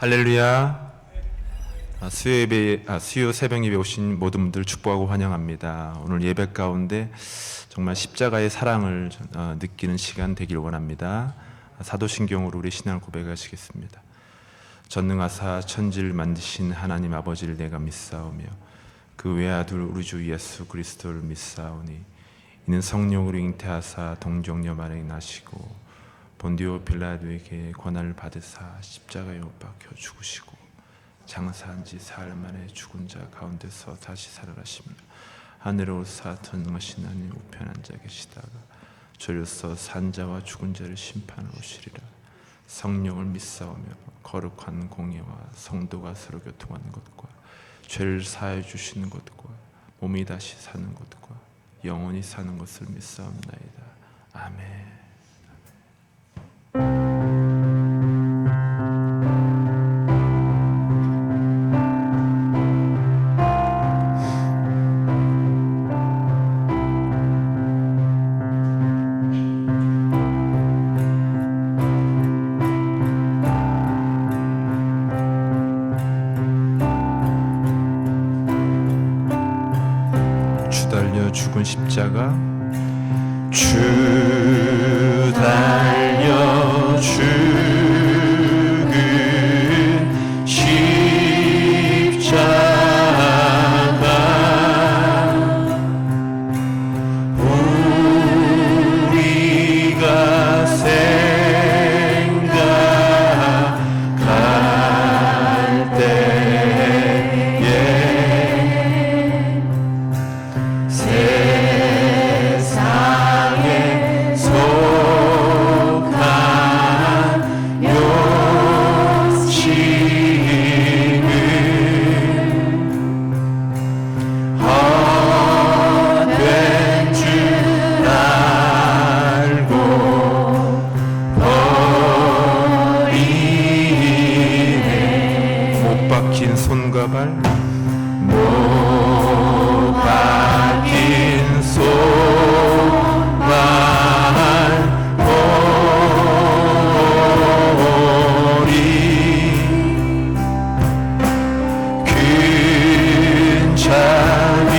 할렐루야. 수요 새벽 예배 오신 모든 분들 축복하고 환영합니다. 오늘 예배 가운데 정말 십자가의 사랑을 느끼는 시간 되길 원합니다. 사도신경으로 우리 신앙을 고백하시겠습니다. 전능하사 천지를 만드신 하나님 아버지를 내가 믿사오며 그 외아들 우리 주 예수 그리스도를 믿사오니 이는 성령으로 잉태하사 동정녀 마리아에 나시고 본디오 빌라도에게 권한을 받으사 십자가에 못 박혀 죽으시고 장사한 지 사흘 만에 죽은 자 가운데서 다시 살아나시며 하늘에 오사 전능하신 하나님 우편 앉아 계시다가 저로서 산 자와 죽은 자를 심판하러 오시리라. 성령을 믿사오며 거룩한 공예와 성도가 서로 교통하는 것과 죄를 사하여 주시는 것과 몸이 다시 사는 것과 영원히 사는 것을 믿사옵나이다. 아멘. 주 달려 죽은 십자가 주 달려 죽은 십자가 우리가 생각할 때에 세상에 속한 욕심은 헛된 줄 알고 버리네. 못 박힌 손과 발 못 박힌 손발 머리 근자리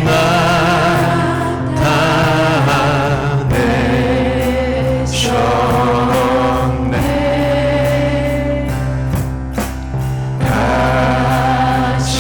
나타내셨네. 같이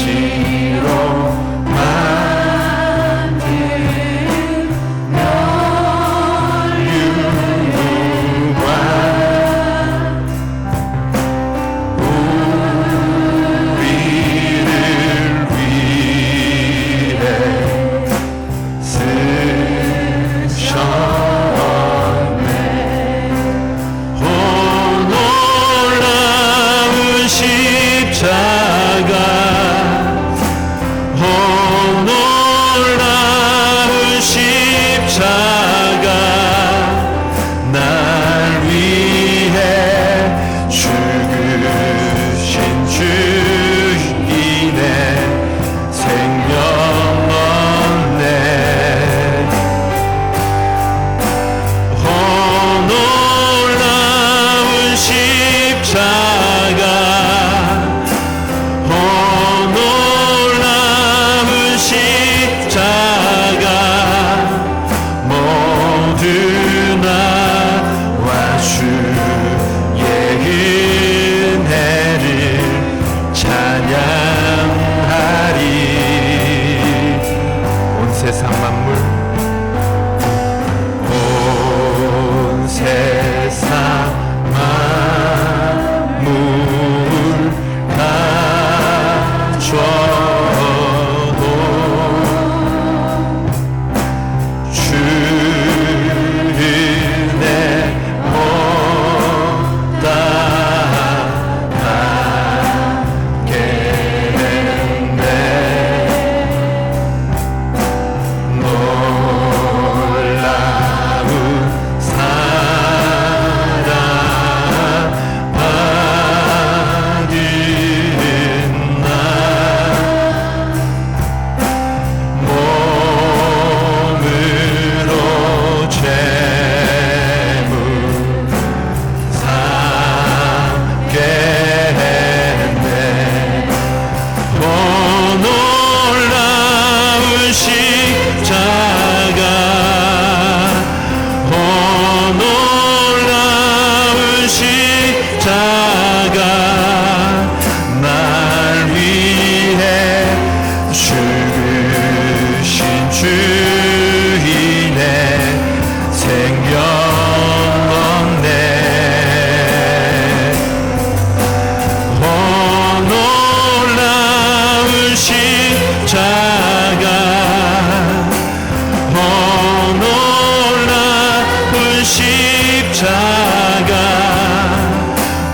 십자가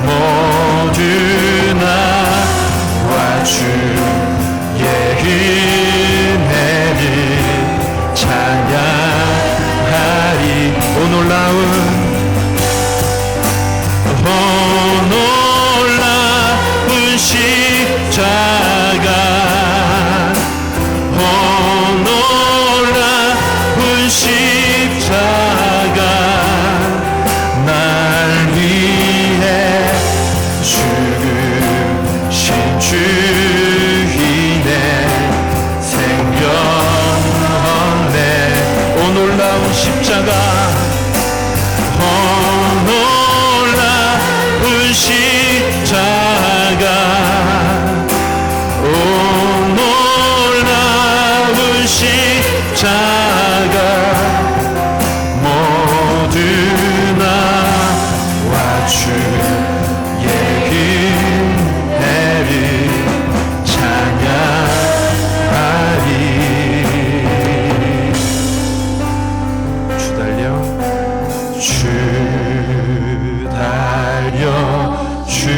모두 나와 주의 은혜를 찬양하리. 오 놀라운 십자가 놀라운 십자가 날 위해 죽으신 주인의 생명내. 오 놀라운 십자가 놀라운 십자가 십자가 모두 나와 주의 은혜를 찬양하리. 주 달려 죽으신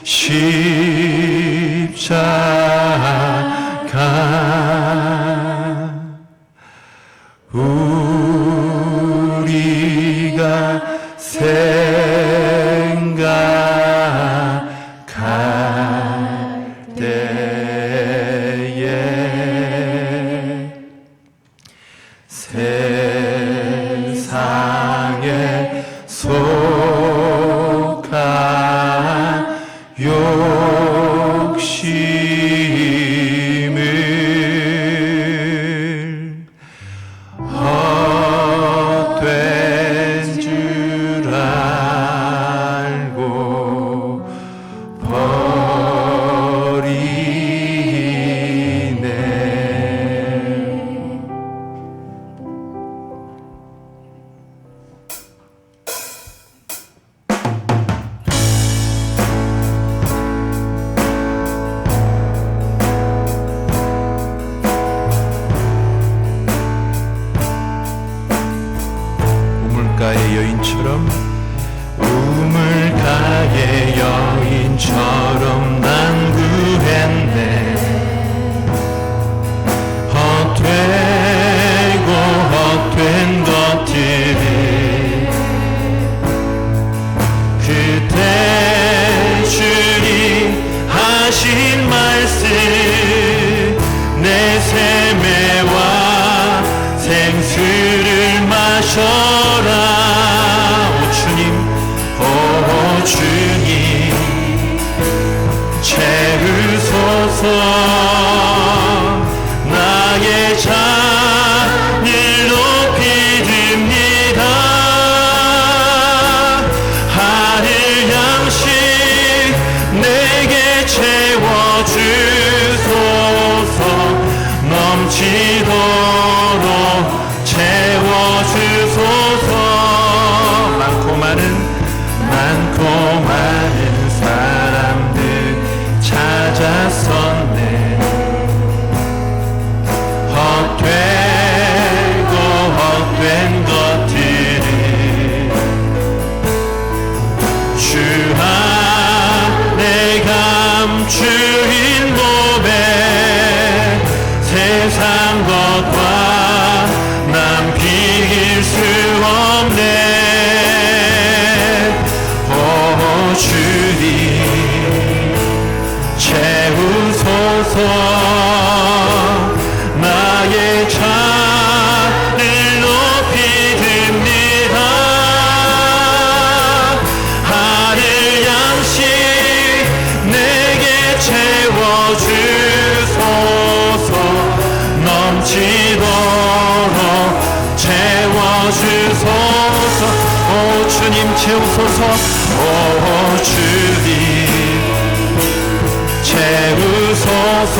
십자가 우리가 생각할 때에 세상에 속한 욕심을 헛된 줄 알고 버리네. 우물가의 여인처럼 우물가의 여인처럼 난 구했네. 헛되고 헛된 것들을 그때 주님 하신 말씀 내 샘에와 생수를 마셔라. 오 주님 채우소서. 나의 잔을 높이 듭니다. 하늘 양식 내게 채워주소서. 넘치도록 채워주소서. 많고 많은 사람들 찾았었네. 헛되고 헛된 것들을 주 안에 감추인 몸에 세상 것과 난 비길 수 없네. 주님 채우소서. 나의 잔을 높이 듭니다. 하늘 양식 내게 채워주소서. 넘치도록 채워주소서. 오 주님 채우소서. 오 주님 채우소서.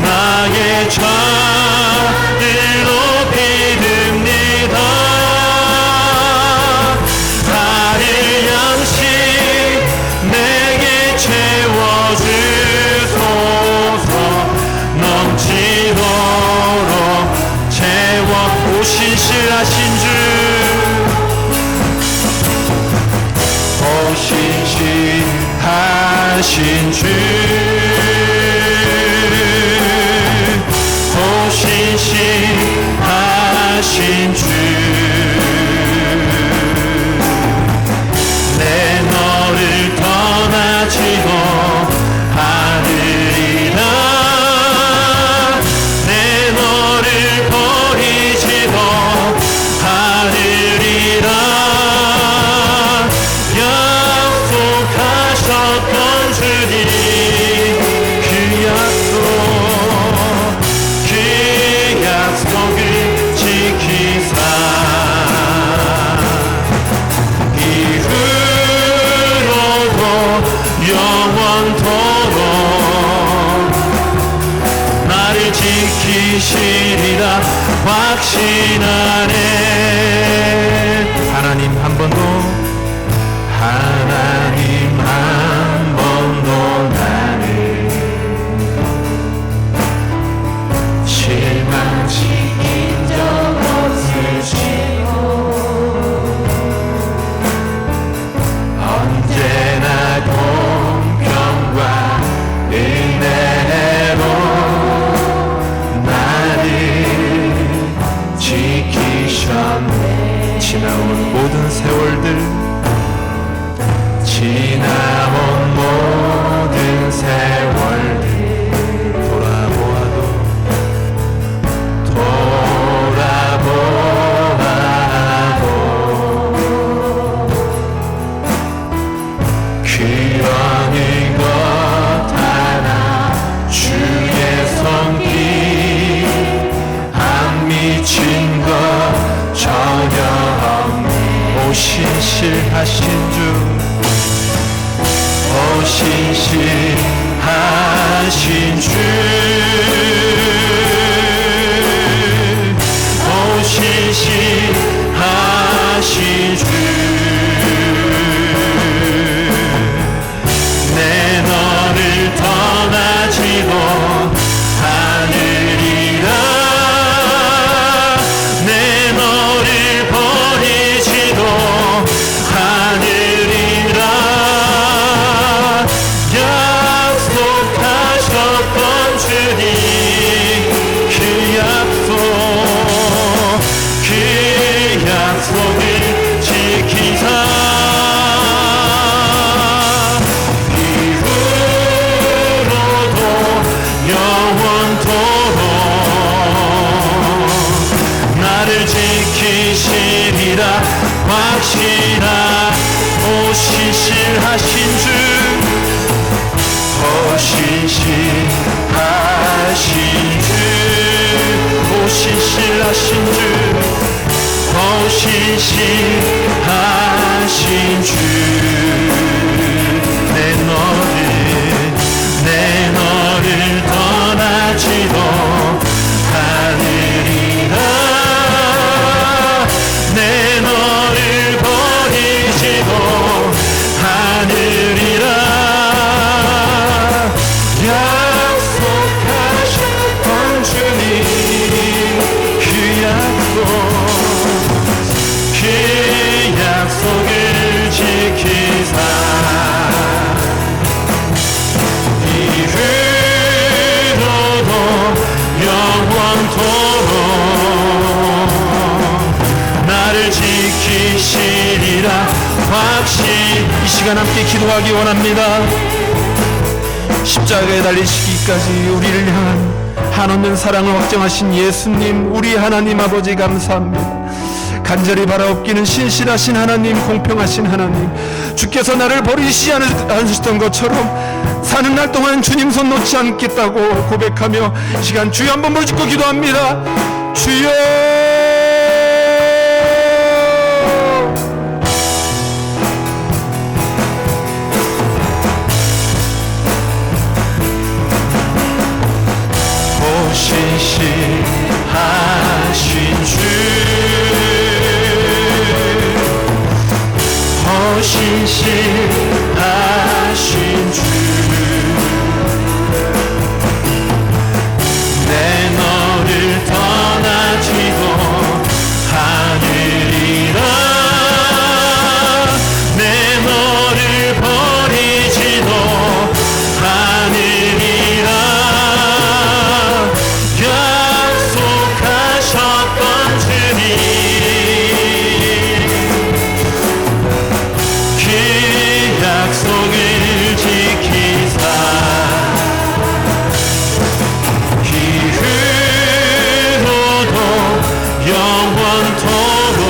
나의 잔을 높이 듭니다. 하늘 양식 내게 채워주소서. 넘치도록 채워 신실하신 주, 오 신실하신 주, 오 신실하신 주, 내 너를 떠나지도 않으리라, 내 너를 버리지도 않으리라. 약속하셨던 주님, 그 약속을 지키사 이후로도 영원토록 나를 지키시리라 확신하네. 하나님 한 번도 나를 실망시킨 적 없으시고 언제나 공평과 은혜로 나를 지키셨네. 지나온 모든 세월들, 지나온 모든 세월들 돌아보아도 그러는 것 하나 주의 손길 안 미친 것 전혀 없네. 오 신실하신 주, 오 신실하신 주, 오 신실하신 주, 내 너를 떠나지도 않으리라, 내 너를 버리지도 않으리라. 약속하셨던 주님, 그 약속을 지키사 이후로도 영원토록 나를 지키시리라 확신하. 오 신실하신 주, 오 신실하신 주, 오 신실하신 주, 오 신실하신 주, 내 너를 떠나지도 않으리라, 내 너를 버리지도 않으리라. 약속하셨던 주님, 그 약속을 지키사 이후로도 영원토록 나를 지키시리라 확신. 이 시간 함께 기도하기 원합니다. 십자가에 달리시기까지 우리를 향한 한없는 사랑을 확정하신 예수님, 우리 하나님 아버지 감사합니다. 간절히 바라옵기는 신실하신 하나님, 공평하신 하나님, 주께서 나를 버리시지 않으셨던 것처럼 사는 날 동안 주님 손 놓지 않겠다고 고백하며 시간 주여 한번 부르짖고 기도합니다. 주여, 오 신실하신 주, 오 신실하신 주, 내 너를 떠나지도 영원토록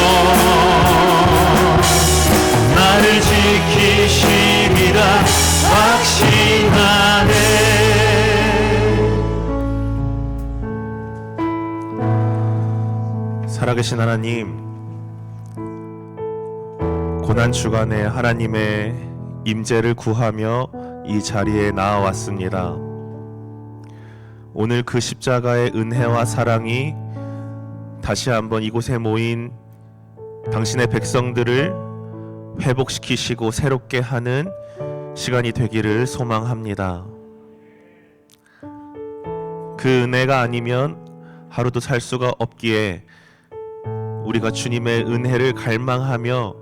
나를 지키시리라 확신하네. 살아계신 하나님, 고난 주간에 하나님의 임재를 구하며 이 자리에 나아왔습니다. 오늘 그 십자가의 은혜와 사랑이 다시 한번 이곳에 모인 당신의 백성들을 회복시키시고 새롭게 하는 시간이 되기를 소망합니다. 그 은혜가 아니면 하루도 살 수가 없기에 우리가 주님의 은혜를 갈망하며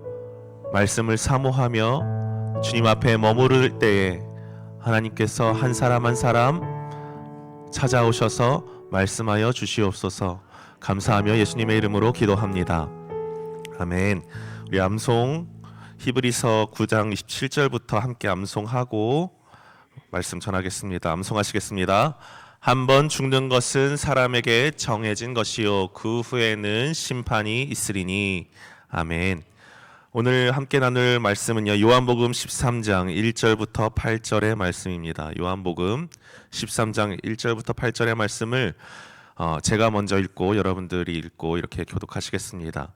말씀을 사모하며 주님 앞에 머무를 때에 하나님께서 한 사람 한 사람 찾아오셔서 말씀하여 주시옵소서. 감사하며 예수님의 이름으로 기도합니다. 아멘. 우리 암송 히브리서 9장 27절부터 함께 암송하고 말씀 전하겠습니다. 암송하시겠습니다. 한 번 죽는 것은 사람에게 정해진 것이요 그 후에는 심판이 있으리니. 아멘. 오늘 함께 나눌 말씀은요, 요한복음 13장 1절부터 8절의 말씀입니다. 요한복음 13장 1절부터 8절의 말씀을 제가 먼저 읽고 여러분들이 읽고 이렇게 교독하시겠습니다.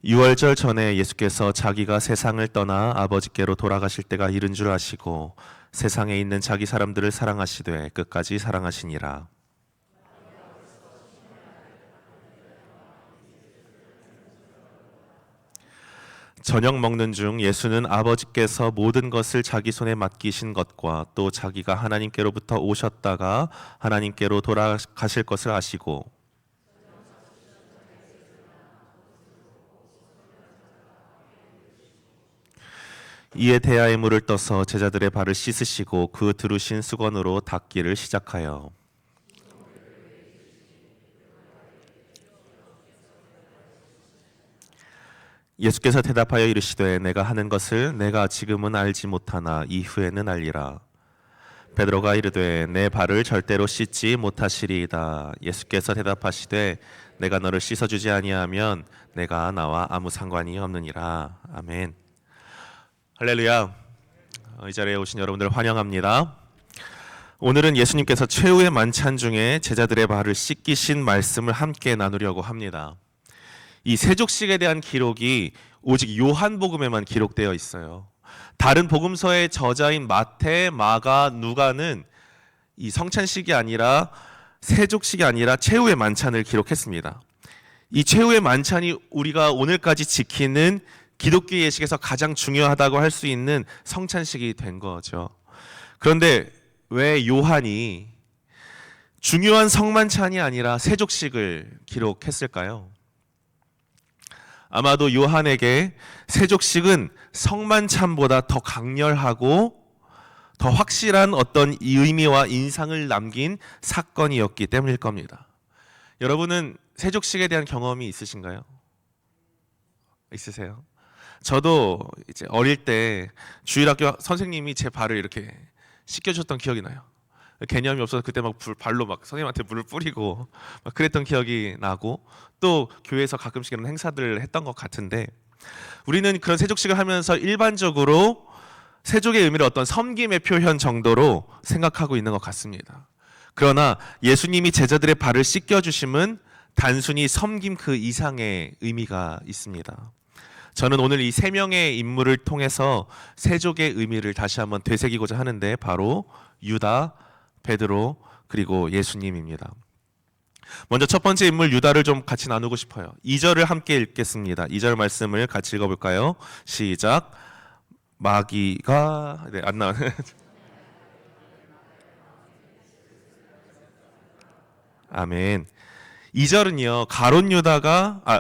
유월절 전에 예수께서 자기가 세상을 떠나 아버지께로 돌아가실 때가 이른 줄 아시고 세상에 있는 자기 사람들을 사랑하시되 끝까지 사랑하시니라. 저녁 먹는 중 예수는 아버지께서 모든 것을 자기 손에 맡기신 것과 또 자기가 하나님께로부터 오셨다가 하나님께로 돌아가실 것을 아시고 이에 대야의 물을 떠서 제자들의 발을 씻으시고 그 두르신 수건으로 닦기를 시작하여 예수께서 대답하여 이르시되 내가 하는 것을 내가 지금은 알지 못하나 이후에는 알리라. 베드로가 이르되 내 발을 절대로 씻지 못하시리이다. 예수께서 대답하시되 내가 너를 씻어주지 아니하면 내가 나와 아무 상관이 없느니라. 아멘. 할렐루야. 이 자리에 오신 여러분들 환영합니다. 오늘은 예수님께서 최후의 만찬 중에 제자들의 발을 씻기신 말씀을 함께 나누려고 합니다. 이 세족식에 대한 기록이 오직 요한복음에만 기록되어 있어요. 다른 복음서의 저자인 마태, 마가, 누가는 이 성찬식이 아니라 세족식이 아니라 최후의 만찬을 기록했습니다. 이 최후의 만찬이 우리가 오늘까지 지키는 기독교 예식에서 가장 중요하다고 할 수 있는 성찬식이 된 거죠. 그런데 왜 요한이 중요한 성만찬이 아니라 세족식을 기록했을까요? 아마도 요한에게 세족식은 성만찬보다 더 강렬하고 더 확실한 어떤 의미와 인상을 남긴 사건이었기 때문일 겁니다. 여러분은 세족식에 대한 경험이 있으신가요? 있으세요? 저도 이제 어릴 때 주일학교 선생님이 제 발을 이렇게 씻겨줬던 기억이 나요. 개념이 없어서 그때 막 발로 막 선생님한테 물을 뿌리고 막 그랬던 기억이 나고, 또 교회에서 가끔씩 이런 행사들을 했던 것 같은데, 우리는 그런 세족식을 하면서 일반적으로 세족의 의미를 어떤 섬김의 표현 정도로 생각하고 있는 것 같습니다. 그러나 예수님이 제자들의 발을 씻겨주심은 단순히 섬김 그 이상의 의미가 있습니다. 저는 오늘 이 세 명의 인물을 통해서 세족의 의미를 다시 한번 되새기고자 하는데, 바로 유다, 베드로, 그리고 예수님입니다. 먼저 첫 번째 인물 유다를 좀 같이 나누고 싶어요. 2절을 함께 읽겠습니다. 2절 말씀을 같이 읽어볼까요? 시작. 마귀가 안 나오네. 아멘. 2절은요,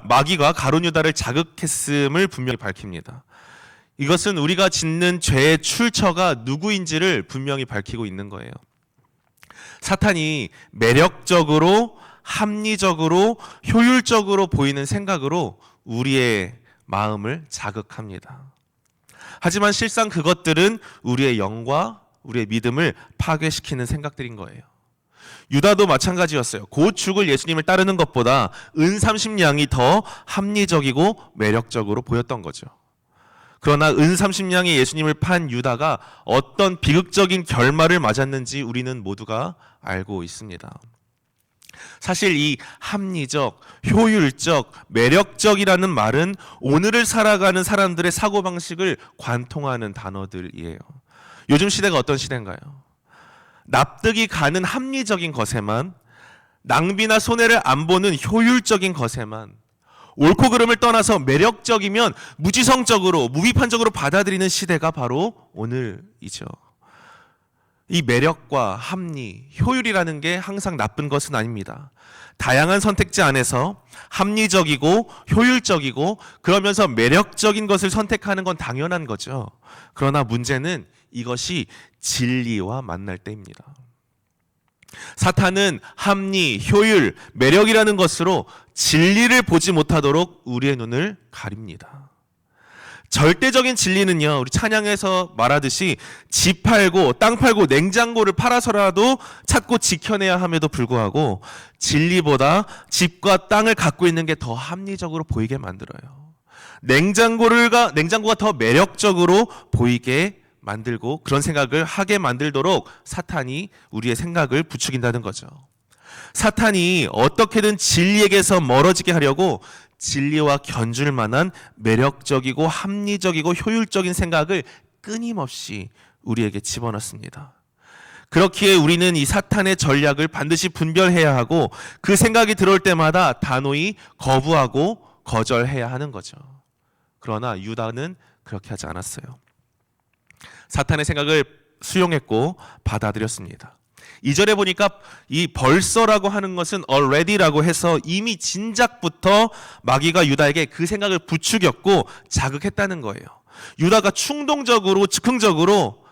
마귀가 가룟 유다를 자극했음을 분명히 밝힙니다. 이것은 우리가 짓는 죄의 출처가 누구인지를 분명히 밝히고 있는 거예요. 사탄이 매력적으로, 합리적으로, 효율적으로 보이는 생각으로 우리의 마음을 자극합니다. 하지만 실상 그것들은 우리의 영과 우리의 믿음을 파괴시키는 생각들인 거예요. 유다도 마찬가지였어요. 곧 죽을 예수님을 따르는 것보다 은 30냥이 더 합리적이고 매력적으로 보였던 거죠. 그러나 은 30냥이 예수님을 판 유다가 어떤 비극적인 결말을 맞았는지 우리는 모두가 알고 있습니다. 사실 이 합리적, 효율적, 매력적이라는 말은 오늘을 살아가는 사람들의 사고방식을 관통하는 단어들이에요. 요즘 시대가 어떤 시대인가요? 납득이 가는 합리적인 것에만, 낭비나 손해를 안 보는 효율적인 것에만, 옳고 그름을 떠나서 매력적이면 무지성적으로, 무비판적으로 받아들이는 시대가 바로 오늘이죠. 이 매력과 합리, 효율이라는 게 항상 나쁜 것은 아닙니다. 다양한 선택지 안에서 합리적이고 효율적이고 그러면서 매력적인 것을 선택하는 건 당연한 거죠. 그러나 문제는 이것이 진리와 만날 때입니다. 사탄은 합리, 효율, 매력이라는 것으로 진리를 보지 못하도록 우리의 눈을 가립니다. 절대적인 진리는요, 우리 찬양에서 말하듯이 집 팔고 땅 팔고 냉장고를 팔아서라도 찾고 지켜내야 함에도 불구하고 진리보다 집과 땅을 갖고 있는 게 더 합리적으로 보이게 만들어요. 냉장고가 더 매력적으로 보이게 만들고 그런 생각을 하게 만들도록 사탄이 우리의 생각을 부추긴다는 거죠. 사탄이 어떻게든 진리에게서 멀어지게 하려고 진리와 견줄 만한 매력적이고 합리적이고 효율적인 생각을 끊임없이 우리에게 집어넣습니다. 그렇기에 우리는 이 사탄의 전략을 반드시 분별해야 하고 그 생각이 들어올 때마다 단호히 거부하고 거절해야 하는 거죠. 그러나 유다는 그렇게 하지 않았어요. 사탄의 생각을 수용했고 받아들였습니다. 2절에 보니까 이 벌써라고 하는 것은 already라고 해서 이미 진작부터 마귀가 유다에게 그 생각을 부추겼고 자극했다는 거예요. 유다가 충동적으로 즉흥적으로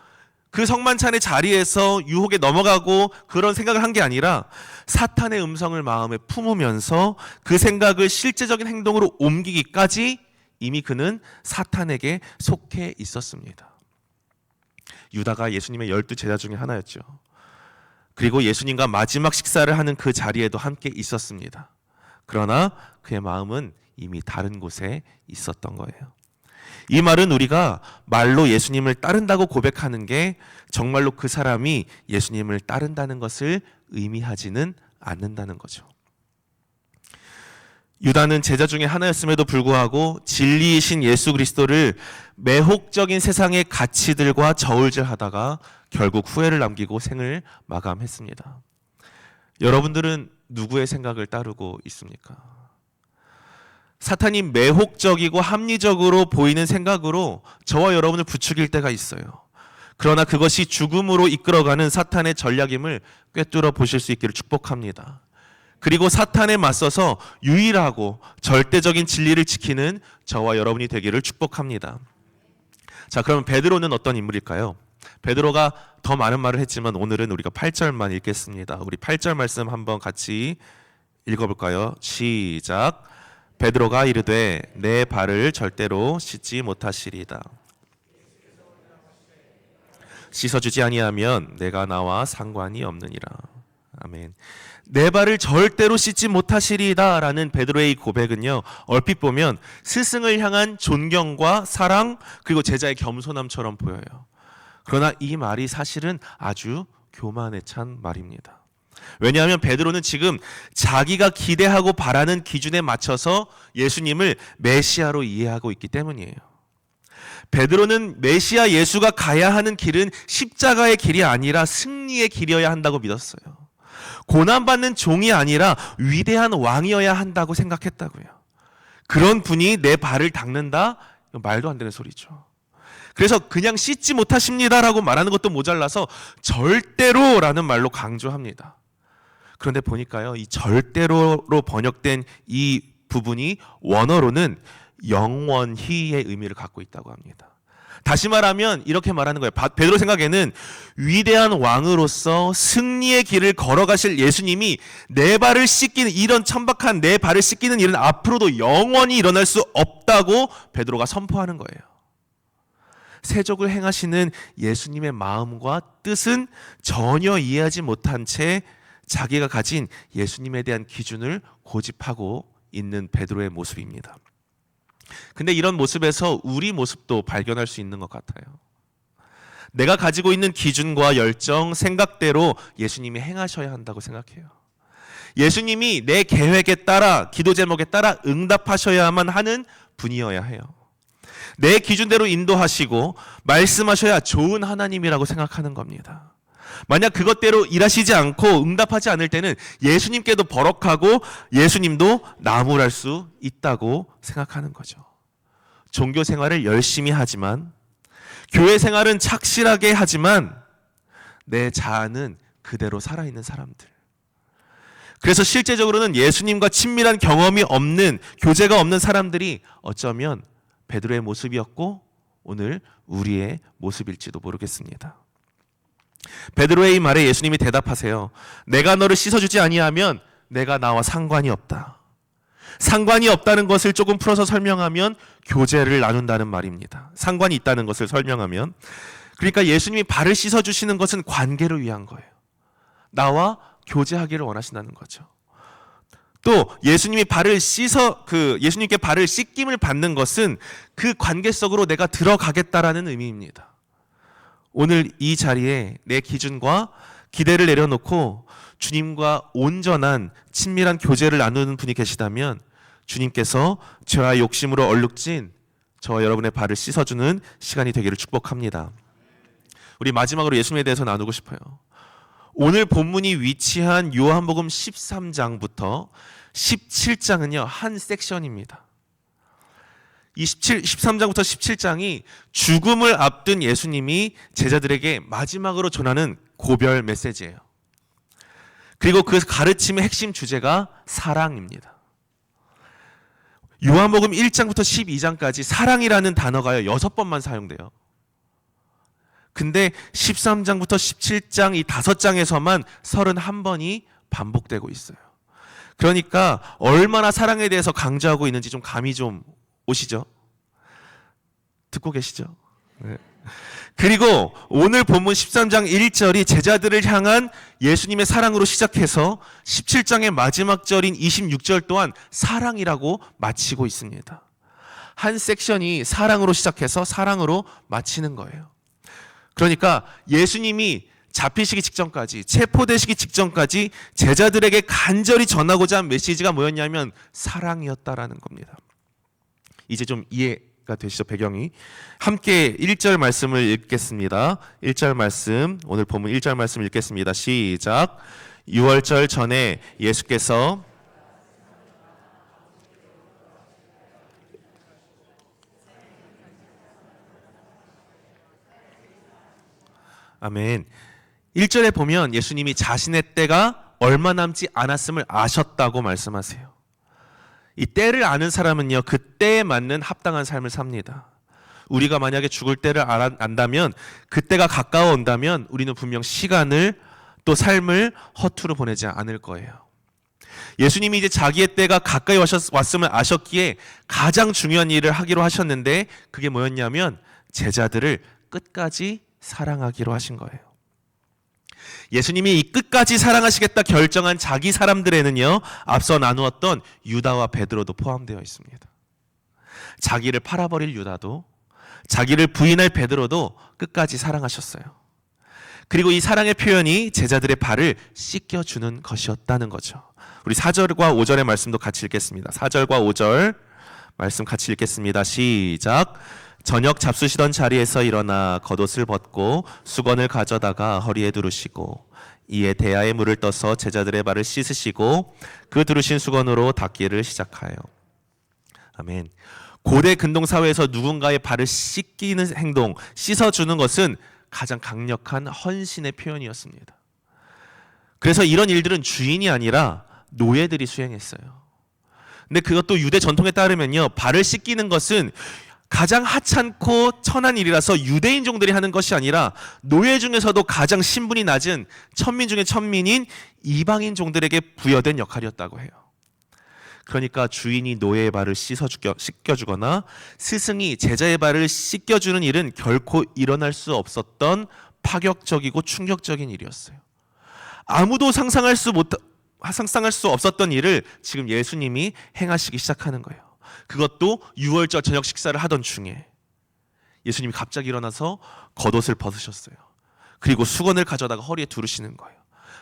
그 성만찬의 자리에서 유혹에 넘어가고 그런 생각을 한 게 아니라 사탄의 음성을 마음에 품으면서 그 생각을 실제적인 행동으로 옮기기까지 이미 그는 사탄에게 속해 있었습니다. 유다가 예수님의 12제자 중에 하나였죠. 그리고 예수님과 마지막 식사를 하는 그 자리에도 함께 있었습니다. 그러나 그의 마음은 이미 다른 곳에 있었던 거예요. 이 말은 우리가 말로 예수님을 따른다고 고백하는 게 정말로 그 사람이 예수님을 따른다는 것을 의미하지는 않는다는 거죠. 유다는 제자 중에 하나였음에도 불구하고 진리이신 예수 그리스도를 매혹적인 세상의 가치들과 저울질하다가 결국 후회를 남기고 생을 마감했습니다. 여러분들은 누구의 생각을 따르고 있습니까? 사탄이 매혹적이고 합리적으로 보이는 생각으로 저와 여러분을 부추길 때가 있어요. 그러나 그것이 죽음으로 이끌어가는 사탄의 전략임을 꿰뚫어 보실 수 있기를 축복합니다. 그리고 사탄에 맞서서 유일하고 절대적인 진리를 지키는 저와 여러분이 되기를 축복합니다. 자, 그러면 베드로는 어떤 인물일까요? 베드로가 더 많은 말을 했지만 오늘은 우리가 8절만 읽겠습니다. 우리 8절 말씀 한번 같이 읽어볼까요? 시작. 베드로가 이르되 내 발을 절대로 씻지 못하시리이다. 씻어주지 아니하면 내가 나와 상관이 없느니라. 아멘. 내 발을 절대로 씻지 못하시리이다 라는 베드로의 고백은요, 얼핏 보면 스승을 향한 존경과 사랑 그리고 제자의 겸손함처럼 보여요. 그러나 이 말이 사실은 아주 교만에 찬 말입니다. 왜냐하면 베드로는 지금 자기가 기대하고 바라는 기준에 맞춰서 예수님을 메시아로 이해하고 있기 때문이에요. 베드로는 메시아 예수가 가야 하는 길은 십자가의 길이 아니라 승리의 길이어야 한다고 믿었어요. 고난받는 종이 아니라 위대한 왕이어야 한다고 생각했다고요. 그런 분이 내 발을 닦는다? 말도 안 되는 소리죠. 그래서 그냥 씻지 못하십니다라고 말하는 것도 모자라서 절대로라는 말로 강조합니다. 그런데 보니까요, 이 절대로로 번역된 이 부분이 원어로는 영원히의 의미를 갖고 있다고 합니다. 다시 말하면 이렇게 말하는 거예요. 베드로 생각에는 위대한 왕으로서 승리의 길을 걸어가실 예수님이 내 발을 씻기는, 이런 천박한 내 발을 씻기는 일은 앞으로도 영원히 일어날 수 없다고 베드로가 선포하는 거예요. 세족을 행하시는 예수님의 마음과 뜻은 전혀 이해하지 못한 채 자기가 가진 예수님에 대한 기준을 고집하고 있는 베드로의 모습입니다. 근데 이런 모습에서 우리 모습도 발견할 수 있는 것 같아요. 내가 가지고 있는 기준과 열정, 생각대로 예수님이 행하셔야 한다고 생각해요. 예수님이 내 계획에 따라, 기도 제목에 따라 응답하셔야만 하는 분이어야 해요. 내 기준대로 인도하시고 말씀하셔야 좋은 하나님이라고 생각하는 겁니다. 만약 그것대로 일하시지 않고 응답하지 않을 때는 예수님께도 버럭하고 예수님도 나무랄 수 있다고 생각하는 거죠. 종교 생활을 열심히 하지만, 교회 생활은 착실하게 하지만 내 자아는 그대로 살아있는 사람들. 그래서 실제적으로는 예수님과 친밀한 경험이 없는, 교제가 없는 사람들이 어쩌면 베드로의 모습이었고 오늘 우리의 모습일지도 모르겠습니다. 베드로의 이 말에 예수님이 대답하세요. 내가 너를 씻어주지 아니하면 내가 나와 상관이 없다. 상관이 없다는 것을 조금 풀어서 설명하면 교제를 나눈다는 말입니다. 상관이 있다는 것을 설명하면, 그러니까 예수님이 발을 씻어주시는 것은 관계를 위한 거예요. 나와 교제하기를 원하신다는 거죠. 또 예수님이 예수님께 발을 씻김을 받는 것은 그 관계 속으로 내가 들어가겠다라는 의미입니다. 오늘 이 자리에 내 기준과 기대를 내려놓고 주님과 온전한 친밀한 교제를 나누는 분이 계시다면 주님께서 죄와 욕심으로 얼룩진 저와 여러분의 발을 씻어주는 시간이 되기를 축복합니다. 우리 마지막으로 예수님에 대해서 나누고 싶어요. 오늘 본문이 위치한 요한복음 13장부터 17장은요, 한 섹션입니다. 이 13장부터 17장이 죽음을 앞둔 예수님이 제자들에게 마지막으로 전하는 고별 메시지예요. 그리고 그 가르침의 핵심 주제가 사랑입니다. 요한복음 1장부터 12장까지 사랑이라는 단어가요 6번만 사용돼요. 근데 13장부터 17장 이 5장에서만 31번이 반복되고 있어요. 그러니까 얼마나 사랑에 대해서 강조하고 있는지 좀 감이 좀 오시죠? 듣고 계시죠? 네. 그리고 오늘 본문 13장 1절이 제자들을 향한 예수님의 사랑으로 시작해서 17장의 마지막 절인 26절 또한 사랑이라고 마치고 있습니다. 한 섹션이 사랑으로 시작해서 사랑으로 마치는 거예요. 그러니까 예수님이 잡히시기 직전까지, 체포되시기 직전까지 제자들에게 간절히 전하고자 한 메시지가 뭐였냐면 사랑이었다라는 겁니다. 이제 좀 이해가 되시죠? 배경이. 함께 1절 말씀을 읽겠습니다. 1절 말씀, 오늘 본문 1절 말씀 읽겠습니다. 시작. 유월절 전에 예수께서 아멘. 1절에 보면 예수님이 자신의 때가 얼마 남지 않았음을 아셨다고 말씀하세요. 이 때를 아는 사람은요, 그 때에 맞는 합당한 삶을 삽니다. 우리가 만약에 죽을 때를 안다면, 그 때가 가까워 온다면 우리는 분명 시간을 또 삶을 허투루 보내지 않을 거예요. 예수님이 이제 자기의 때가 가까이 왔음을 아셨기에 가장 중요한 일을 하기로 하셨는데 그게 뭐였냐면 제자들을 끝까지 사랑하기로 하신 거예요. 예수님이 이 끝까지 사랑하시겠다 결정한 자기 사람들에는요, 앞서 나누었던 유다와 베드로도 포함되어 있습니다. 자기를 팔아버릴 유다도, 자기를 부인할 베드로도 끝까지 사랑하셨어요. 그리고 이 사랑의 표현이 제자들의 발을 씻겨주는 것이었다는 거죠. 우리 4절과 5절의 말씀도 같이 읽겠습니다. 4절과 5절 말씀 같이 읽겠습니다. 시작. 저녁 잡수시던 자리에서 일어나 겉옷을 벗고 수건을 가져다가 허리에 두르시고 이에 대야에 물을 떠서 제자들의 발을 씻으시고 그 두르신 수건으로 닦기를 시작하여. 아멘. 고대 근동 사회에서 누군가의 발을 씻기는 행동, 씻어주는 것은 가장 강력한 헌신의 표현이었습니다. 그래서 이런 일들은 주인이 아니라 노예들이 수행했어요. 근데 그것도 유대 전통에 따르면요, 발을 씻기는 것은 가장 하찮고 천한 일이라서 유대인종들이 하는 것이 아니라 노예 중에서도 가장 신분이 낮은 천민 중에 천민인 이방인종들에게 부여된 역할이었다고 해요. 그러니까 주인이 노예의 발을 씻겨주거나 스승이 제자의 발을 씻겨주는 일은 결코 일어날 수 없었던 파격적이고 충격적인 일이었어요. 아무도 상상할 수 없었던 일을 지금 예수님이 행하시기 시작하는 거예요. 그것도 유월절 저녁 식사를 하던 중에 예수님이 갑자기 일어나서 겉옷을 벗으셨어요. 그리고 수건을 가져다가 허리에 두르시는 거예요.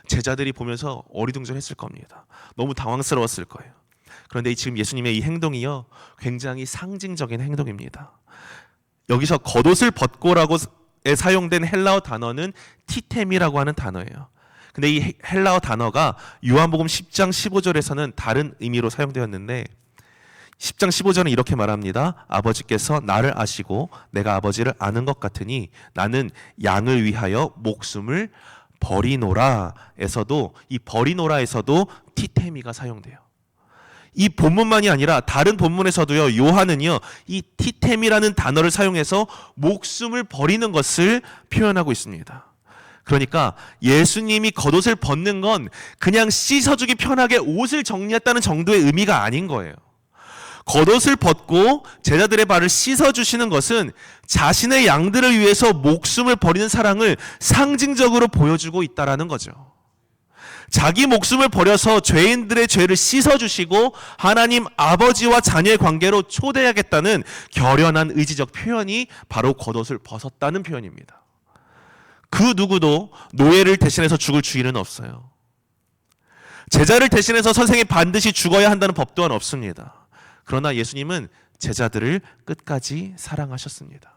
제자들이 보면서 어리둥절했을 겁니다. 너무 당황스러웠을 거예요. 그런데 지금 예수님의 이 행동이요, 굉장히 상징적인 행동입니다. 여기서 겉옷을 벗고라고 사용된 헬라어 단어는 티템이라고 하는 단어예요. 근데 이 헬라어 단어가 요한복음 10장 15절에서는 다른 의미로 사용되었는데 10장 15절은 이렇게 말합니다. 아버지께서 나를 아시고 내가 아버지를 아는 것 같으니 나는 양을 위하여 목숨을 버리노라에서도, 이 버리노라에서도 티테미가 사용돼요. 이 본문만이 아니라 다른 본문에서도요, 요한은요, 이 티템이라는 단어를 사용해서 목숨을 버리는 것을 표현하고 있습니다. 그러니까 예수님이 겉옷을 벗는 건 그냥 씻어주기 편하게 옷을 정리했다는 정도의 의미가 아닌 거예요. 겉옷을 벗고 제자들의 발을 씻어주시는 것은 자신의 양들을 위해서 목숨을 버리는 사랑을 상징적으로 보여주고 있다라는 거죠. 자기 목숨을 버려서 죄인들의 죄를 씻어주시고 하나님 아버지와 자녀의 관계로 초대하겠다는 결연한 의지적 표현이 바로 겉옷을 벗었다는 표현입니다. 그 누구도 노예를 대신해서 죽을 주의는 없어요. 제자를 대신해서 선생이 반드시 죽어야 한다는 법 또한 없습니다. 그러나 예수님은 제자들을 끝까지 사랑하셨습니다.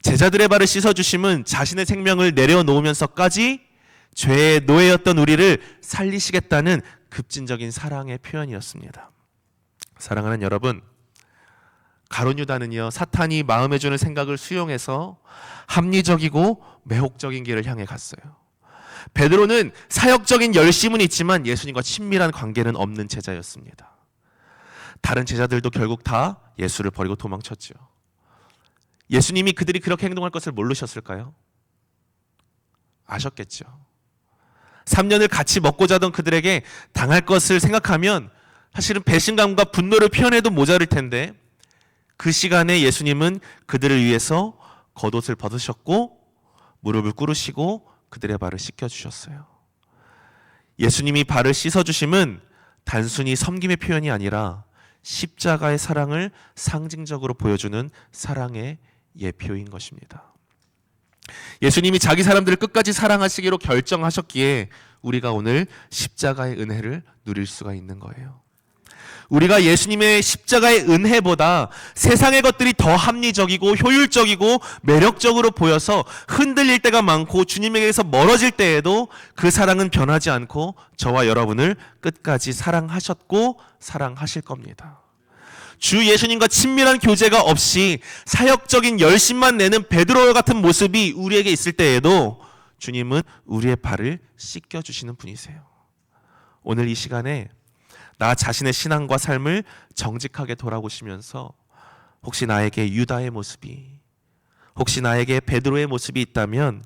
제자들의 발을 씻어주심은 자신의 생명을 내려놓으면서까지 죄의 노예였던 우리를 살리시겠다는 급진적인 사랑의 표현이었습니다. 사랑하는 여러분, 가룟 유다는요, 사탄이 마음에 주는 생각을 수용해서 합리적이고 매혹적인 길을 향해 갔어요. 베드로는 사역적인 열심은 있지만 예수님과 친밀한 관계는 없는 제자였습니다. 다른 제자들도 결국 다 예수를 버리고 도망쳤죠. 예수님이 그들이 그렇게 행동할 것을 모르셨을까요? 아셨겠죠. 3년을 같이 먹고 자던 그들에게 당할 것을 생각하면 사실은 배신감과 분노를 표현해도 모자랄 텐데, 그 시간에 예수님은 그들을 위해서 겉옷을 벗으셨고 무릎을 꿇으시고 그들의 발을 씻겨주셨어요. 예수님이 발을 씻어주심은 단순히 섬김의 표현이 아니라 십자가의 사랑을 상징적으로 보여주는 사랑의 예표인 것입니다. 예수님이 자기 사람들을 끝까지 사랑하시기로 결정하셨기에 우리가 오늘 십자가의 은혜를 누릴 수가 있는 거예요. 우리가 예수님의 십자가의 은혜보다 세상의 것들이 더 합리적이고 효율적이고 매력적으로 보여서 흔들릴 때가 많고 주님에게서 멀어질 때에도 그 사랑은 변하지 않고 저와 여러분을 끝까지 사랑하셨고 사랑하실 겁니다. 주 예수님과 친밀한 교제가 없이 사역적인 열심만 내는 베드로 같은 모습이 우리에게 있을 때에도 주님은 우리의 발을 씻겨주시는 분이세요. 오늘 이 시간에 나 자신의 신앙과 삶을 정직하게 돌아보시면서 혹시 나에게 유다의 모습이, 혹시 나에게 베드로의 모습이 있다면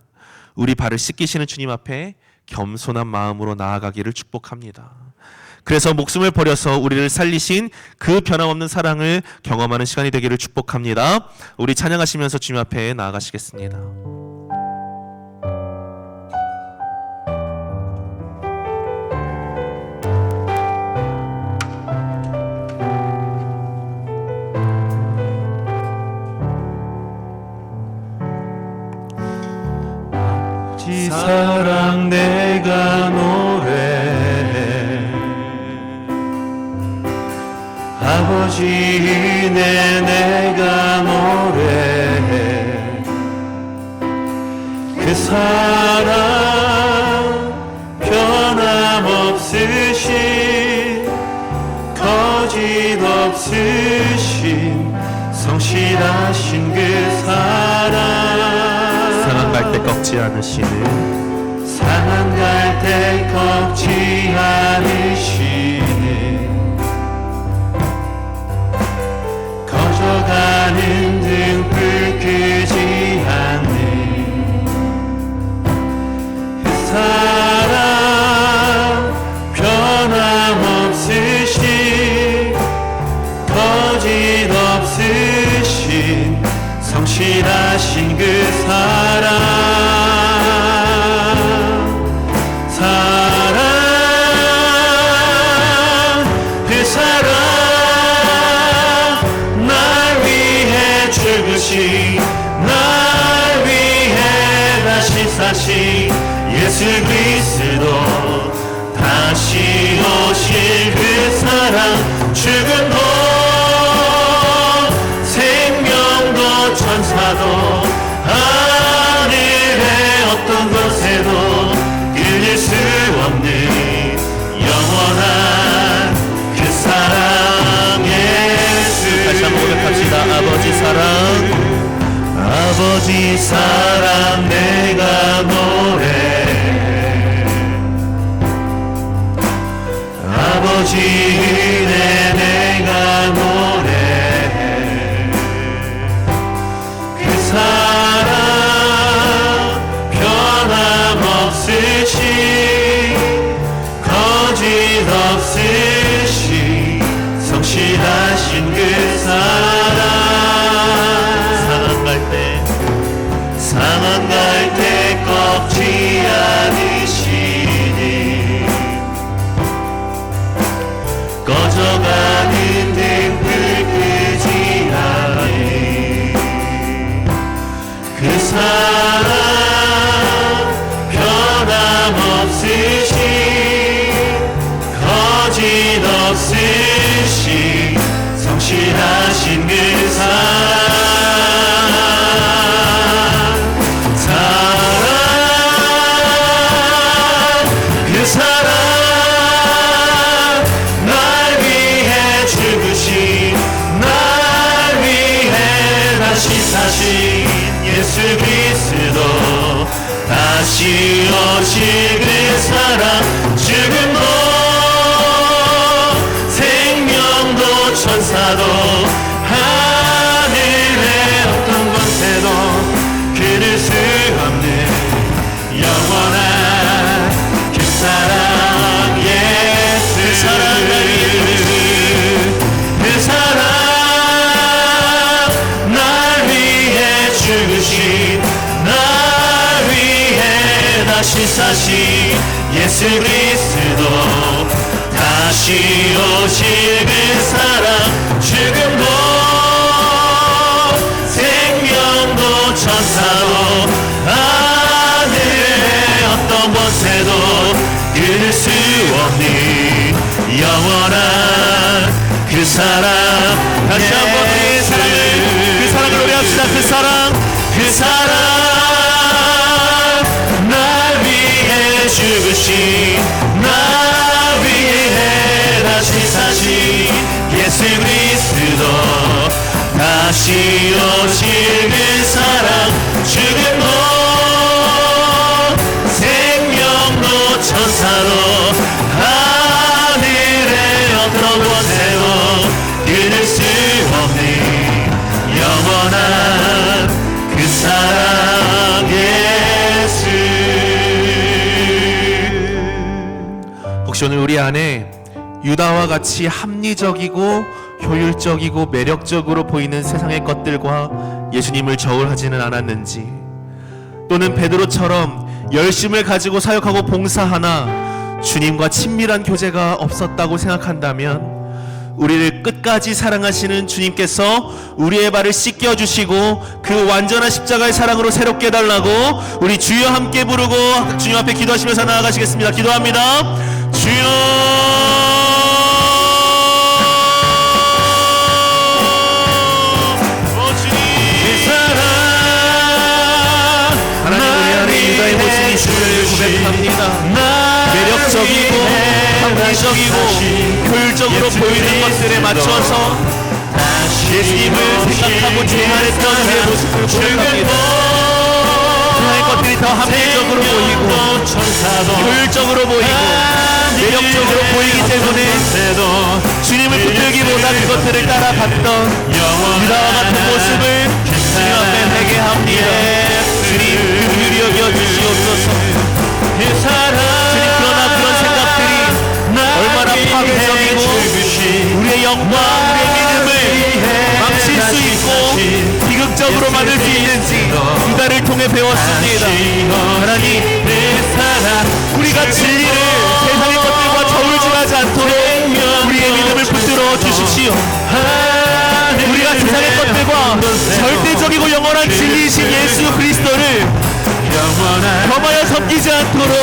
우리 발을 씻기시는 주님 앞에 겸손한 마음으로 나아가기를 축복합니다. 그래서 목숨을 버려서 우리를 살리신 그 변함없는 사랑을 경험하는 시간이 되기를 축복합니다. 우리 찬양하시면서 주님 앞에 나아가시겠습니다. 사랑 내가 노래해, 아버지 은혜 내가 노래해. 그 사랑 변함없으신 거짓없으신 성실하신 그 사랑, 상한 갈 때 꺾지 않으시는, 상한 갈 때 꺾지 않으시는, 거져가는 등불 끄지 않는 그 사랑 변함없으신 거짓없으신 성실하신 그 사랑, 예수 그리스도 다시 오실 그 사랑 죽음도 생명도 천사도 하늘의 어떤 곳에도 끊을 수 없는 영원한 그 사랑 예수. 다시 한번 고백합시다. 아버지 사랑 아버지 사랑 내가 노래 아버지 은혜 내가 노래 그 사랑 변함없으시 거짓없으시 성실하신 그 사랑 상한 갈 때 꺾지 않으시니 꺼져가는 등불 끄지 않으니 그 사랑 변함없으시 거짓없으시 성실하신 그 사랑 그 사랑 날 위해 죽으신 날 위해 다시 사신 예수 그리스도 다시 오실 그 사랑 죽음도 생명도 천사도 하늘의 어떤 곳에도 끊을 수 없는 영원한 그 사랑 예수 그 사랑 날 위해 그 사랑 날 위해 죽으신 날 위해 다시 사신 예수 그리스도 다시 오실 그 사랑 죽음도 생명도 천사도 하늘의 어떤 곳에도 끊을 수 없는 영원한 그 사랑 다시 한번 그 사랑을 그 사랑을 노래합시다. 그 사랑 날 위해 죽으신 날 위해 다시 사신 예수 그리스도 다시 오실 그 사랑 죽음도 생명도 천사도 하늘의 어떤 곳에도 끊을 수 없는 영원한 그 사랑 예수. 혹시 오늘 우리 안에 유다와 같이 합리적이고 효율적이고 매력적으로 보이는 세상의 것들과 예수님을 저울하지는 않았는지, 또는 베드로처럼 열심을 가지고 사역하고 봉사하나 주님과 친밀한 교제가 없었다고 생각한다면, 우리를 끝까지 사랑하시는 주님께서 우리의 발을 씻겨주시고 그 완전한 십자가의 사랑으로 새롭게 해달라고 우리 주여 함께 부르고 주님 앞에 기도하시면서 나아가시겠습니다. 기도합니다. 주여 주를 고백합니다. 매력적이고 합리적이고 효율적으로 보이는 것들에 맞춰서 예수님을 생각하고 제안했던 우리의 모습을 고백합니다. 세상의 것들이 더 합리적으로 보이고 효율적으로 보이고 매력적으로 보이기 때문에 주님을 붙들기보다 그것들을 따라갔던 유다와 같은 모습을 주님 앞에 회개합니다. 주님 긍휼히 여겨 주시옵소서. 주님, 그러나 그런 생각들이 얼마나 파괴적이고 우리의 영광, 우리의 믿음을 망칠 수 있고 비극적으로 만들 수 있는지 유다를 통해 배웠습니다. 하나님, 우리가 진리를 세상의 것들과 저울질하지 않도록 우리의 믿음을 붙들어 주십시오. 우리가 세상의 것들과 절대적이고 영원한 진리이신 예수 그리스도를 겸하여 섬기지 않도록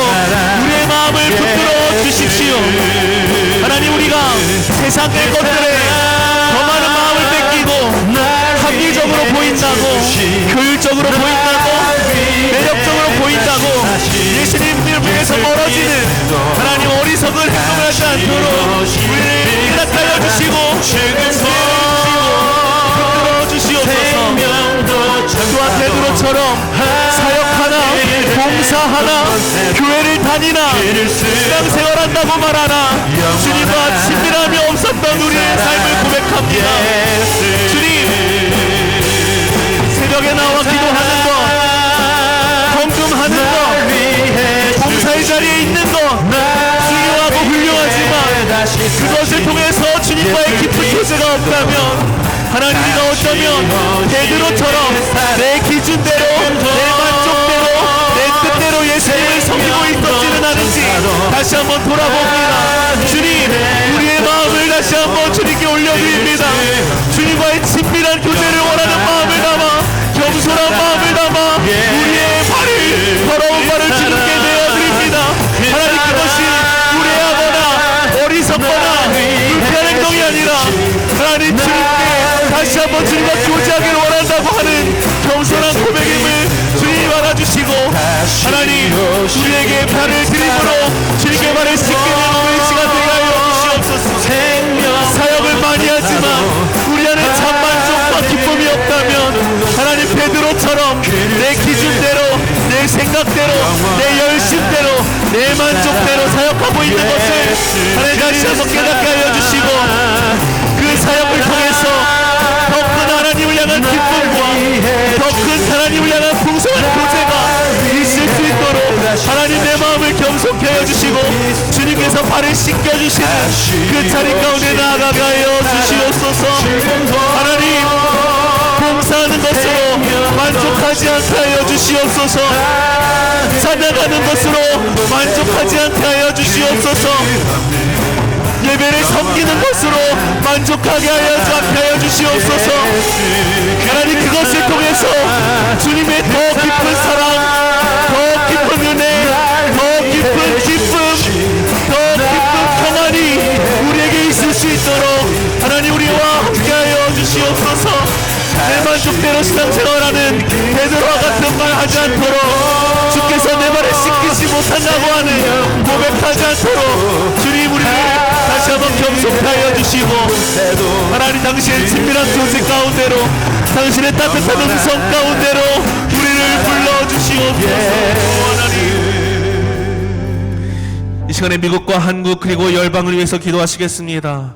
우리의 마음을 붙들어 주십시오. 하나님, 우리가 세상의 것들에 더 많은 마음을 뺏기고 합리적으로 보인다고, 교육적으로 보인다고, 매력적으로 보인다고 예수님을 위해서 멀어지는 하나님 어리석은 행동을 하지 않도록 우리를 깨닫게 주시고 붙들어 주시옵소서. 또한 베드로처럼 사역하나 봉사하나 교회를 다니나 신앙생활한다고 말하나 주님과 친밀함이 없었던 우리의 삶을 고백합니다. 주님, 새벽에 나와 기도하는 것, 헌금하는 것, 봉사의 자리에 있는 것 중요하고 훌륭하지만 그것을 통해서 주님과의 깊은 교제가 없다면 하나님, 우리가 어쩌면 베드로처럼 내 기준대로, 내 만족대로, 내 뜻대로 예수님을 섬기고 있었지는 않은지 다시 한번 돌아봅니다. 주님, 우리의 마음을 다시 한번 주님께 올려드립니다. 주님과의 친밀한 교제를 원하는 마음을 담아, 겸손한 마음을 담아 우리의 발을, 더러운 발을 주님께 내어드립니다. 하나님, 그것이 무례하거나 어리석거나 불쾌한 행동이 아니라 하나님, 주님께 다시 한번 주님과 교제하기를 원한다고 하는 겸손한 고백임을 주님이 알아주시고 하나님, 우리에게 발을 드림으로 주님께 발을 씻기는 오늘 시간 되게 하여 주시옵소서. 사역을 많이 하지만 우리 안에 참 만족과 기쁨이 없다면 하나님, 베드로처럼 내 기준대로, 내 생각대로, 내 열심대로, 내 만족대로 사역하고 있는 것을 하나님 다시 한번 깨닫게 하여 주시고 그 사역을 통해서 더 큰 하나님을 향한 기쁨과 더 큰 하나님을 향한 풍성한 교제가 있을 수 있도록 하나님, 내 마음을 겸손케 하여 주시고 주님께서 발을 씻겨주시는 그 자리 가운데 나아가게 하여 주시옵소서. 하나님, 봉사하는 것으로 만족하지 않게 하여 주시옵소서. 찬양하는 것으로 만족하지 않게 하여 주시옵소서. 예배를 섬기는 것으로 만족하게 하여 주시옵소서. 하나님, 그것을 통해서 주님의 더 깊은 사랑, 더 깊은 은혜, 더 깊은 기쁨, 더 깊은 평안이 우리에게 있을 수 있도록 하나님, 우리와 함께 하여 주시옵소서. 내 만족대로 신앙생활하는 베드로와 같은 말 하지 않도록, 주께서 내 말을 씻기지 못한다고 하는 고백하지 않도록 주님, 우리를 다시 한번 겸손케 하여 주시고 하나님, 당신의 친밀한 교제 가운데로, 당신의 따뜻한 음성 가운데로 우리를 불러주시옵소서. 이 시간에 미국과 한국 그리고 열방을 위해서 기도하시겠습니다.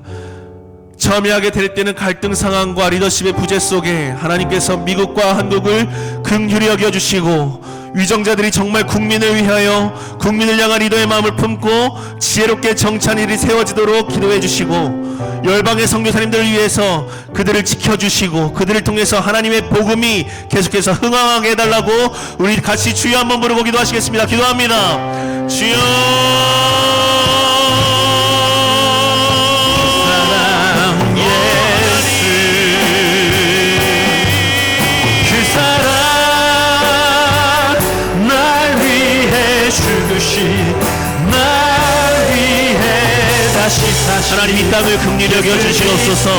첨예하게 될 때는 갈등 상황과 리더십의 부재 속에 하나님께서 미국과 한국을 긍휼히 여겨주시고 위정자들이 정말 국민을 위하여, 국민을 향한 리더의 마음을 품고 지혜롭게 정찬 일이 세워지도록 기도해 주시고 열방의 선교사님들을 위해서 그들을 지켜주시고 그들을 통해서 하나님의 복음이 계속해서 흥황하게 해달라고 우리 같이 주여 한번 부르고 기도하시겠습니다. 기도합니다. 주여, 하나님, 이 땅을 긍휼히 여겨주시옵소서.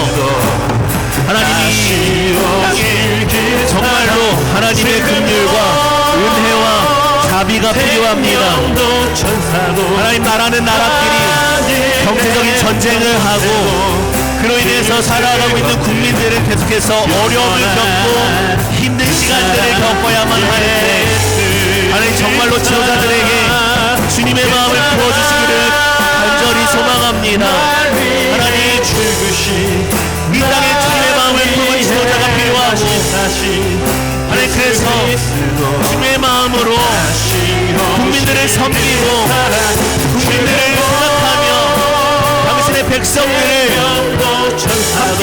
하나님이 땅에 정말로 하나님의 긍휼과 은혜와 자비가 필요합니다. 하나님, 나라는 나라끼리 경제적인 전쟁을 하고 그로 인해서 살아가고 있는 국민들은 계속해서 어려움을 겪고 힘든 시간들을 겪어야만 하는데 하나님, 정말로 지도자들에게 주님의 마음을 부어주시기를 간절히 소망합니다. 하나님, 이 땅에 주님의 마음을 품은 지도자가 필요하고 하나님, 그래서 주님의 마음으로 국민들을 섬기고 국민들을 생각하며 당신의 백성들을 함께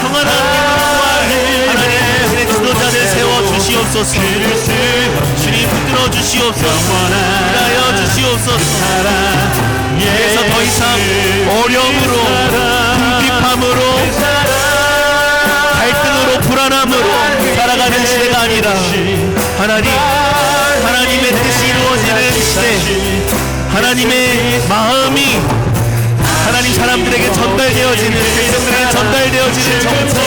평안한 기쁨과 하나님, 당신의 지도자를 세워주시옵소서. 주님, 붙들어 주시옵소서. 인하여 주시옵소서. 그래서 더 이상 어려움으로, 궁핍함으로, 갈등으로, 불안함으로 살아가는 시대가 아니라 하나님, 하나님의 뜻이 이루어지는 시대, 하나님의 마음이 하나님 사람들에게 전달되어지는, 백성들에게 전달되어지는 정체.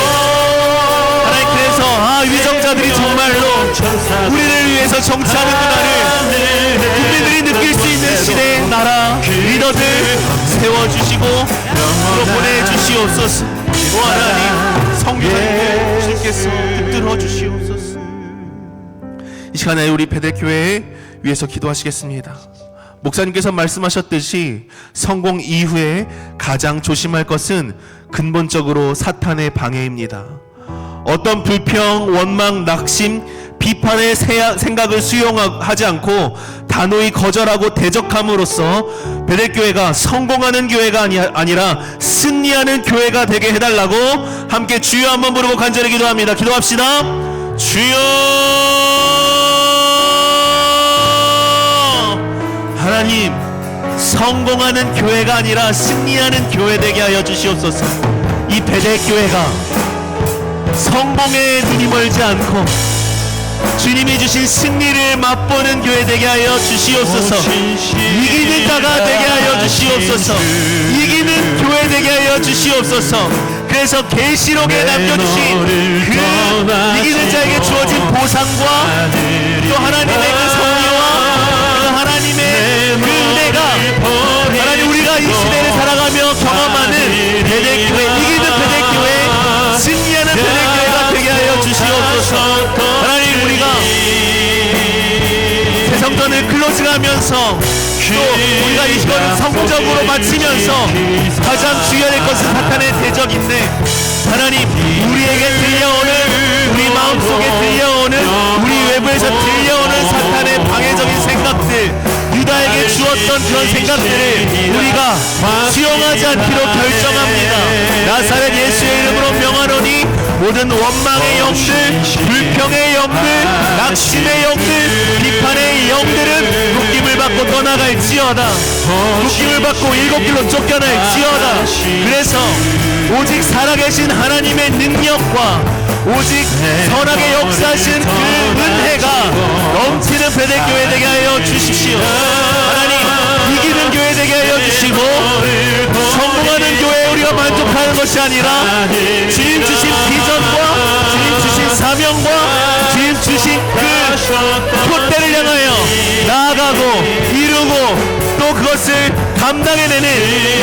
하나님, 그래서 위정자들이 정말로 우리를 위해서 정치하는구나를 국민들이 느낄 수 있는 시대, 나라, 리더들 세워주시고 또 보내주시옵소서. 오 하나님, 성령님 주님께서 붙들어 주시옵소서. 이 시간에 우리 베델교회 위해서 기도하시겠습니다. 목사님께서 말씀하셨듯이 성공 이후에 가장 조심할 것은 근본적으로 사탄의 방해입니다. 어떤 불평, 원망, 낙심, 비판의 생각을 수용하지 않고 단호히 거절하고 대적함으로써 베델교회가 성공하는 교회가 아니라 승리하는 교회가 되게 해달라고 함께 주여 한번 부르고 간절히 기도합니다. 기도합시다. 주여, 하나님, 성공하는 교회가 아니라 승리하는 교회 되게 하여 주시옵소서. 이 베델교회가 성공에 눈이 멀지 않고 주님이 주신 승리를 맛보는 교회 되게 하여 주시옵소서. 이기는 자가 되게 하여 주시옵소서. 이기는 교회 되게 하여 주시옵소서. 그래서 계시록에 남겨주신 그 이기는 자에게 주어진 보상과 또 하나님의 그 섭리와 하나님의 그 은혜가 하나님, 우리가 이 시대를 살아가며 경험하는 베델교회, 이기는 베델교회, 승리하는 베델교회가 되게 하여 주시옵소서. 하나님, 우리가 세성전을 클로징하면서 또 우리가 이 시간을 성공적으로 마치면서 가장 중요할 것은 사탄의 대적인데, 하나님, 우리에게 들려오는, 우리 마음속에 들려오는, 우리 외부에서 들려오는 사탄의 방해적인 생각들, 유다에게 주었던 그런 생각들을 우리가 수용하지 않기로 결정합니다. 나사렛 예수의 이름으로 명하노니 모든 원망의 영들, 불평의 영들, 낙심의 영들, 비판의 영들은 묶임을 받고 떠나갈지어다. 묶임을 받고 일곱 길로 쫓겨날지어다. 그래서 오직 살아계신 하나님의 능력과 오직 선하게 역사하신 그 은혜가 넘치는 베델교회 되게 하여 주십시오. 하나님, 이기는 교회 되게 하여 주시고 성공하는 교회에 우리가 만족하는 것이 아니라 주님 주신 비전과 주님 주신 사명과 주님 주신 그 푯대를 향하여 나아가고 이루고 또 그것을 감당해내는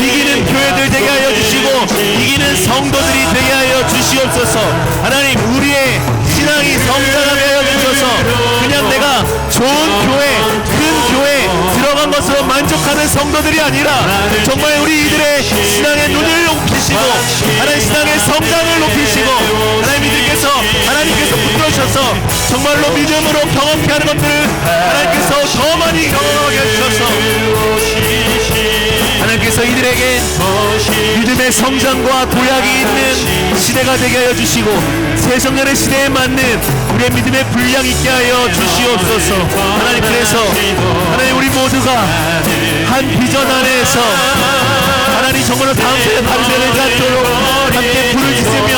이기는 교회들 되게 하여 주시고 이기는 성도들이 되게 하여 주시옵소서. 하나님, 우리의 신앙이 성장하게 하여 주셔서 그냥 내가 좋은 교회, 큰 교회 들어간 것으로 만족하는 성도들이 아니라 정말 우리 이들의 신앙의 눈을 높이시고 하나님 신앙의 성장을 높이시고 하나님께서 붙들어주셔서 정말로 믿음으로 경험케 하는 것들을 하나님께서 더 많이 경험하게 해주셔서 하나님께서 이들에게 믿음의 성장과 도약이 있는 시대가 되게 하여 주시고 새성년의 시대에 맞는 우리의 믿음의 분량 있게 하여 주시옵소서. 하나님, 그래서 하나님, 우리 모두가 한 비전 안에서 하나님 정말로 다음 세대 바르세되지 않도록 함께 불을 지으며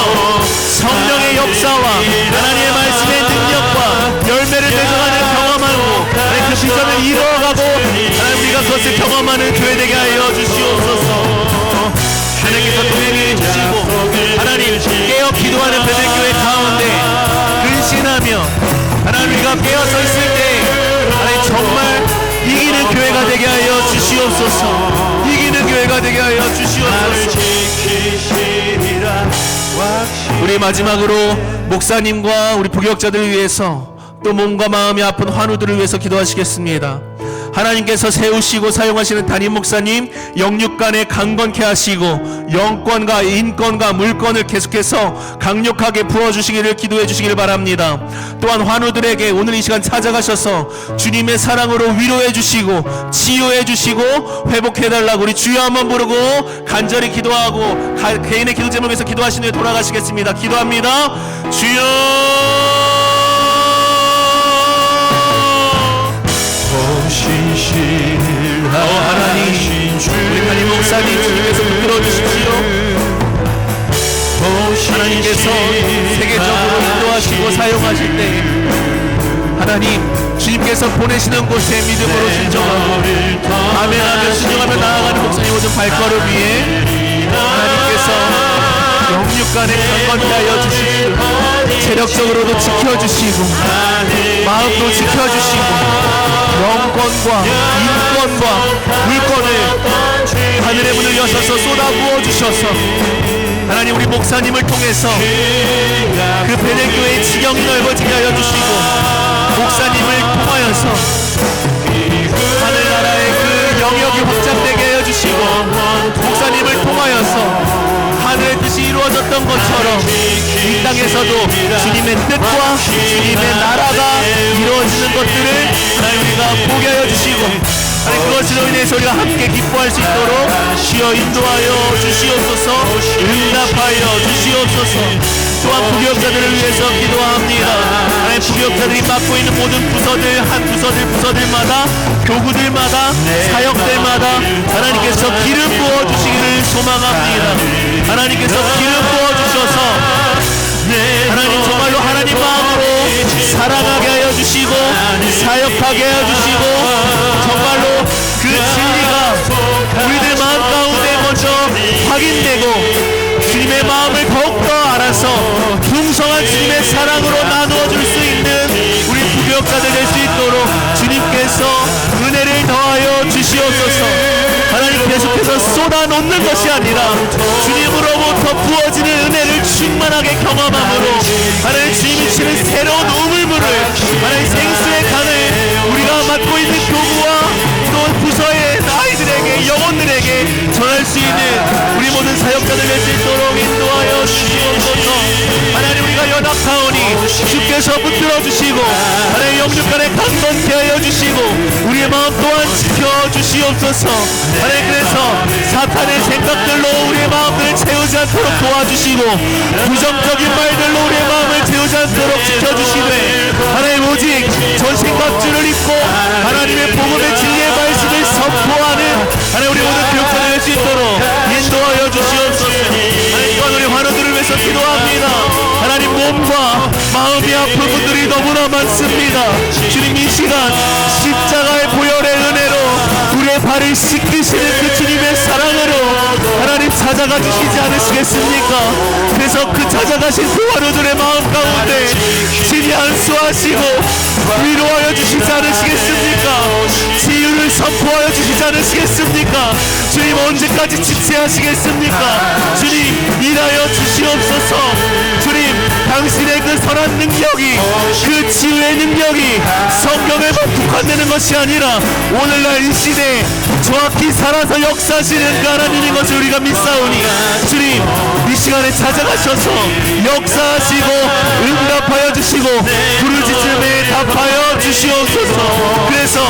성령의 역사와 하나님의 말씀의 능력과 열매를 맺어가는 경험하고 하나님 그 비전을 이루어가고 하나님 우리가 그것을 경험하는 교회 되게 하여 주시옵소서. 하나님께서 동행해 주시고 하나님 깨어 기도하는 베델교회 가운데 근신하며 하나님 우리가 깨어서 있을 때 하나님 정말 이기는 교회가 되게 하여 주시옵소서. 이기는 교회가 되게 하여 주시옵소서. 우리 마지막으로 목사님과 우리 부교역자들을 위해서 또 몸과 마음이 아픈 환우들을 위해서 기도하시겠습니다. 하나님께서 세우시고 사용하시는 담임 목사님 영육간에 강건케 하시고 영권과 인권과 물권을 계속해서 강력하게 부어주시기를 기도해 주시기를 바랍니다. 또한 환우들에게 오늘 이 시간 찾아가셔서 주님의 사랑으로 위로해 주시고 치유해 주시고 회복해 달라고 우리 주여 한번 부르고 간절히 기도하고 개인의 기도 제목을 위해서 기도하신 후에 돌아가시겠습니다. 기도합니다. 주여 하나님, 우리 담임 목사님 주님께서 붙들어 주십시오. 하나님께서 세계적으로 인도하시고 사용하실 때 하나님 주님께서 보내시는 곳에 믿음으로 순종하고 아멘하며 순종하며 나아가는 목사님 모든 발걸음 위에 하나님께서 영육간에 강건케 하여 주시고 체력적으로도 지켜주시고 마음도 지켜주시고 영권과 인권과 물권을 하늘의 문을 여셔서 쏟아부어 주셔서 하나님 우리 목사님을 통해서 그 베델교회의 지경이 넓어지게 하여 주시고 목사님을 통하여서 하늘나라의 그 영역이 확장되게 하여 주시고 목사님을 통하여서 하늘의 뜻이 이루어졌던 것처럼 이 땅에서도 주님의 뜻과 주님의 나라가 이루어지는 것들을 하나님 우리가 보게 하여 주시고 하나님 그것으로 인해서 우리가 함께 기뻐할 수 있도록 주여 인도하여 주시옵소서 응답하여 주시옵소서 또한 부교역자들을 위해서 기도합니다. 하나님 부교역자들이 맡고 있는 모든 부서들 한 부서들마다 교구들마다 사역들마다 하나님께서 기름 부어주시기를 소망합니다. 하나님께서 기름 부어주셔서 하나님 정말로 하나님 마음으로 사랑하게 하여 주시고 사역하게 하여 주시고 정말로 그 진리가 우리들 마음 가운데 먼저 확인되고 주님의 마음을 더욱더 알아서 풍성한 주님의 사랑으로 나누어 줄 수 있는 우리 부교역자들 될 수 있도록 주님께서 은혜를 더하여 주시옵소서. 하나님 계속해서 쏟아놓는 것이 아니라 주님으로부터 부어지는 은혜를 충만하게 경험함으로 하나님 주님이 주시는 새로운 우물물을 하나님 생수의 간을 우리가 맡고 있는 교구와 또 부서의 아이들에게 영혼들에게 전할 수 있는 우리 모든 사역자들 될 수 있도록 인도하여 주시옵소서. 하나님 우리가 연합하오니 주께서 붙들어 주시고 하나님 영육간에 강건케 하여 주시고 우리의 마음 또한 지켜주시옵소서. 하나님 그래서 사탄의 생각들로 우리의 마음을 채우지 않도록 도와주시고 부정적인 말들로 우리의 마음을 채우지 않도록 지켜주시되 하나님 오직 전신갑주를 입고 하나님의 복음의 진리의 말씀을 선포하는 하나님 우리 모든 교육자들 될 수 있도록 인도하여 주시옵소서. 하나님 또한 우리 환우들을 위해서 기도합니다. 하나님 몸과 마음이 아픈 분들이 너무나 많습니다. 주님 이 시간 십자가의 보혈의 은혜로 우리의 발을 씻기시는 그 주님의 사랑으로 하나님 찾아가 주시지 않으시겠습니까? 그래서 그 찾아가신 그 환우들의 마음 가운데 진히 안수하시고 위로하여 주시지 않으시겠습니까? 치유를 선포하여 주시지 않으시겠습니까? 주님 언제까지 지체하시겠습니까? 주님 일하여 주시옵소서. 주님 당신의 그 선한 능력이 그 치유의 능력이 성경에만 국한되는 것이 아니라 오늘날 이 시대에 정확히 살아서 역사하시는 그 하나님인 것을 우리가 믿사오니 주님 이 시간에 찾아가셔서 역사하시고 응답하여 주시고 부르짖음에 답하여 주시옵소서. 그래서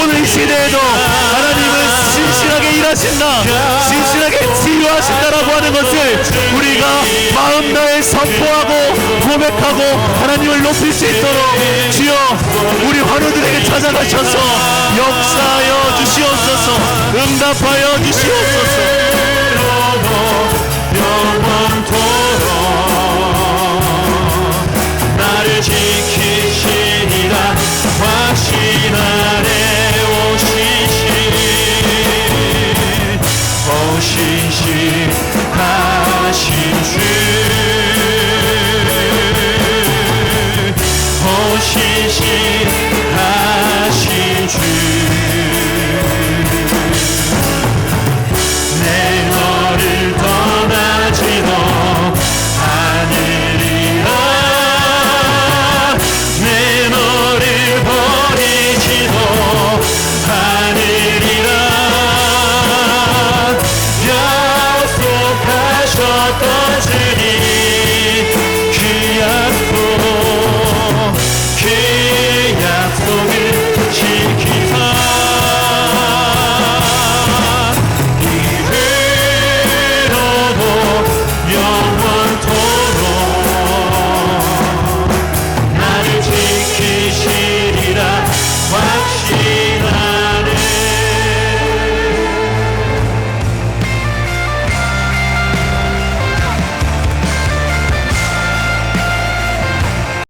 오늘 이 시대에도 하나님은 신실하게 일하신다 신실하게 치유하신다라고 하는 것을 우리가 마음 다해 선포하고 고백하고 하나님을 높일 수 있도록 주여 우리 환우들에게 찾아가셔서 역사하여 주시옵소서. 응답하여 주시옵소서.